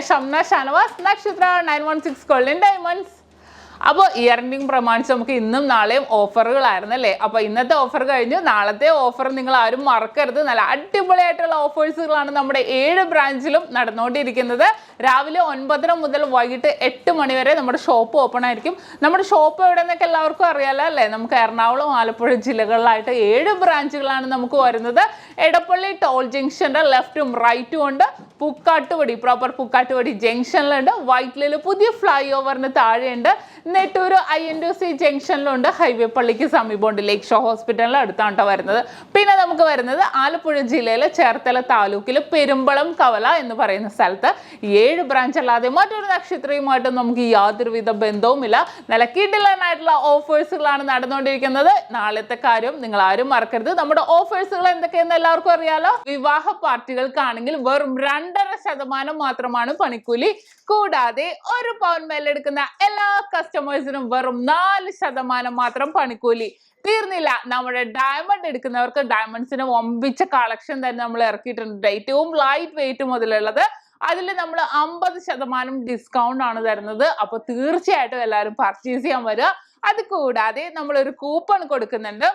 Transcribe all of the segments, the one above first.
SHAMNA, Shanavas, Nakshatra, 916 Golden Diamonds. അപ്പോൾ year ending പ്രമാണിച്ച് നമുക്ക് ഇന്നും നാളെയും ഓഫറുകളായിരുന്നല്ലേ. അപ്പോൾ ഇന്നത്തെ ഓഫർ കഴിഞ്ഞു, നാളത്തെ ഓഫർ നിങ്ങൾ ആരും മറക്കരുത്. നല്ല അടിപൊളിയായിട്ടുള്ള ഓഫേഴ്സുകളാണ് നമ്മുടെ 7 ബ്രാഞ്ചിലും നടന്നുകൊണ്ടിരിക്കുന്നത്. രാവിലെ 9:30 മുതൽ വൈകിട്ട് 8 മണി വരെ നമ്മുടെ ഷോപ്പ് ഓപ്പൺ ആയിരിക്കും. നമ്മുടെ ഷോപ്പ് എവിടെയെന്നൊക്കെ എല്ലാവർക്കും അറിയാലോ അല്ലേ. നമുക്ക് എറണാകുളം, ആലപ്പുഴ ജില്ലകളിലായിട്ട് 7 ബ്രാഞ്ചുകളാണ് നമുക്ക് വരുന്നത്. എടപ്പള്ളി ടോൾ ജംഗ്ഷൻ്റെ ലെഫ്റ്റും റൈറ്റും ഉണ്ട്. പുക്കാട്ടുപടി പ്രോപ്പർ പുക്കാട്ടുപടി ജംഗ്ഷനിലുണ്ട്. വൈറ്റിലിൽ പുതിയ ഫ്ലൈ ഓവറിന് താഴെയുണ്ട്. നെട്ടൂർ INTC ജംഗ്ഷനിലുണ്ട്. ഹൈവേ പള്ളിക്ക് സമീപമുണ്ട്. ലേക്ക് ഷോ ഹോസ്പിറ്റലിന് അടുത്താണ് വരുന്നത്. പിന്നെ നമുക്ക് വരുന്നത് ആലപ്പുഴ ജില്ലയിലെ ചേർത്തല താലൂക്കിൽ പെരുമ്പളം കവല എന്ന് പറയുന്ന സ്ഥലത്ത് 7 ബ്രാഞ്ച് അല്ലാതെ മറ്റൊരു നക്ഷത്രയുമായിട്ടും നമുക്ക് യാതൊരുവിധ ബന്ധവുമില്ല. നല്ല കിടിലനായിട്ടുള്ള ഓഫേഴ്സുകളാണ് നടന്നുകൊണ്ടിരിക്കുന്നത്. നാളത്തെ കാര്യം നിങ്ങൾ ആരും മറക്കരുത്. നമ്മുടെ ഓഫേഴ്സുകൾ എന്തൊക്കെയെന്ന് എല്ലാവർക്കും അറിയാലോ. വിവാഹ പാർട്ടികൾക്കാണെങ്കിൽ വെറും 2.5% മാത്രമാണ് പണിക്കൂലി. കൂടാതെ 1 പൗൺ മേലെടുക്കുന്ന എല്ലാ കസ്റ്റമേഴ്സിനും വെറും 4% മാത്രം പണിക്കൂലി. തീർന്നില്ല, നമ്മുടെ ഡയമണ്ട് എടുക്കുന്നവർക്ക് ഡയമണ്ട്സിന് വമ്പിച്ച കളക്ഷൻ തന്നെ നമ്മൾ ഇറക്കിയിട്ടുണ്ട്. ഏറ്റവും ലൈറ്റ് വെയിറ്റ് മുതലുള്ളത് അതിൽ നമ്മൾ 50% ഡിസ്കൗണ്ട് ആണ് തരുന്നത്. അപ്പൊ തീർച്ചയായിട്ടും എല്ലാവരും പർച്ചേസ് ചെയ്യാൻ വരിക. അത് കൂടാതെ നമ്മളൊരു കൂപ്പൺ കൊടുക്കുന്നുണ്ട്.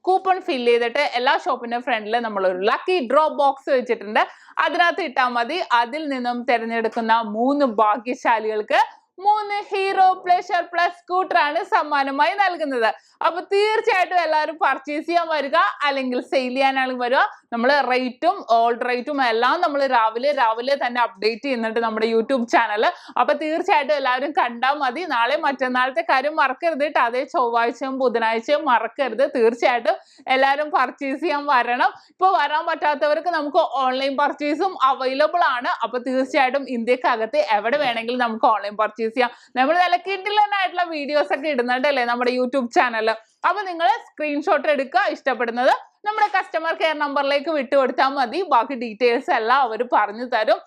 കൂപ്പൺ ഫില്ല് ചെയ്തിട്ട് എല്ലാ ഷോപ്പിന്റെ ഫ്രണ്ടിൽ നമ്മളൊരു ലക്കി ഡ്രോ ബോക്സ് വെച്ചിട്ടുണ്ട്. അതിനകത്ത് ഇട്ടാൽ മതി. അതിൽ നിന്നും തിരഞ്ഞെടുക്കുന്ന 3 ഭാഗ്യശാലികൾക്ക് 3 ഹീറോ പ്ലഷർ പ്ലസ് സ്കൂട്ടറാണ് സമ്മാനമായി നൽകുന്നത്. അപ്പൊ തീർച്ചയായിട്ടും എല്ലാവരും പർച്ചേസ് ചെയ്യാൻ വരിക, അല്ലെങ്കിൽ സെയിൽ ചെയ്യാനാണെങ്കിൽ വരിക. നമ്മൾ റേറ്റും ഓൾഡ് റേറ്റും എല്ലാം നമ്മൾ രാവിലെ തന്നെ അപ്ഡേറ്റ് ചെയ്യുന്നുണ്ട് നമ്മുടെ യൂട്യൂബ് ചാനൽ. അപ്പൊ തീർച്ചയായിട്ടും എല്ലാവരും കണ്ടാൽ മതി. നാളെ മറ്റന്നാളത്തെ കാര്യം മറക്കരുത് കേട്ടോ. അതേ ചൊവ്വാഴ്ചയും ബുധനാഴ്ചയും മറക്കരുത്. തീർച്ചയായിട്ടും എല്ലാവരും പർച്ചേസ് ചെയ്യാൻ വരണം. ഇപ്പോൾ വരാൻ പറ്റാത്തവർക്ക് നമുക്ക് ഓൺലൈൻ പർച്ചേസും അവൈലബിൾ ആണ്. അപ്പൊ തീർച്ചയായിട്ടും ഇന്ത്യക്കകത്ത് എവിടെ വേണമെങ്കിലും നമുക്ക് ഓൺലൈൻ പർച്ചേസ് ചെയ്യാം. നമ്മൾ നല്ല കിടിലനായിട്ടുള്ള വീഡിയോസ് ഒക്കെ ഇടുന്നുണ്ടല്ലേ നമ്മുടെ യൂട്യൂബ് ചാനൽ. അപ്പൊ നിങ്ങൾ സ്ക്രീൻഷോട്ട് എടുക്കുക. ഇഷ്ടപ്പെടുന്നത് നമ്മുടെ കസ്റ്റമർ കെയർ നമ്പറിലേക്ക് വിട്ടുകൊടുത്താൽ മതി. ബാക്കി ഡീറ്റെയിൽസ് എല്ലാം അവർ പറഞ്ഞു തരും.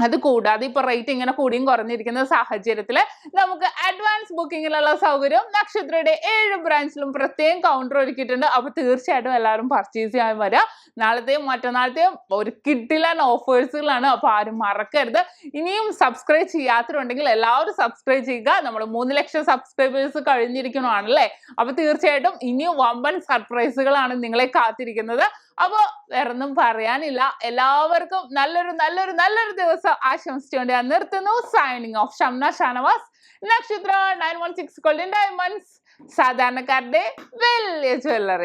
അത് കൂടാതെ ഇപ്പൊ റേറ്റ് ഇങ്ങനെ കൂടിയും കുറഞ്ഞിരിക്കുന്ന സാഹചര്യത്തിൽ നമുക്ക് അഡ്വാൻസ് ബുക്കിങ്ങിലുള്ള സൗകര്യം നക്ഷത്രയുടെ 7 ബ്രാഞ്ചിലും പ്രത്യേകം കൗണ്ടർ ഒരുക്കിയിട്ടുണ്ട്. അപ്പൊ തീർച്ചയായിട്ടും എല്ലാവരും പർച്ചേസ് ചെയ്യാൻ വരിക. നാളത്തെയും മറ്റന്നാളത്തെയും ഒരു കിടിലൻ ഓഫേഴ്സുകളാണ്. അപ്പൊ ആരും മറക്കരുത്. ഇനിയും സബ്സ്ക്രൈബ് ചെയ്യാത്തവരുണ്ടെങ്കിൽ എല്ലാവരും സബ്സ്ക്രൈബ് ചെയ്യുക. നമ്മൾ 3 ലക്ഷം സബ്സ്ക്രൈബേഴ്സ് കഴിഞ്ഞിരിക്കണമാണല്ലേ. അപ്പൊ തീർച്ചയായിട്ടും ഇനിയും വമ്പൻ സർപ്രൈസുകളാണ് നിങ്ങളെ കാത്തിരിക്കുന്നത്. അപ്പൊ വേറൊന്നും പറയാനില്ല. എല്ലാവർക്കും നല്ലൊരു ദിവസം ആശംസിച്ചുകൊണ്ട് ഞാൻ നിർത്തുന്നു. Signing off. ഷംന, ഷാനവാസ്, നക്ഷത്ര, 916 ഗോൾഡൻ ഡയമണ്ട്സ്, സാധാരണക്കാരുടെ വലിയ ജ്വല്ലറി.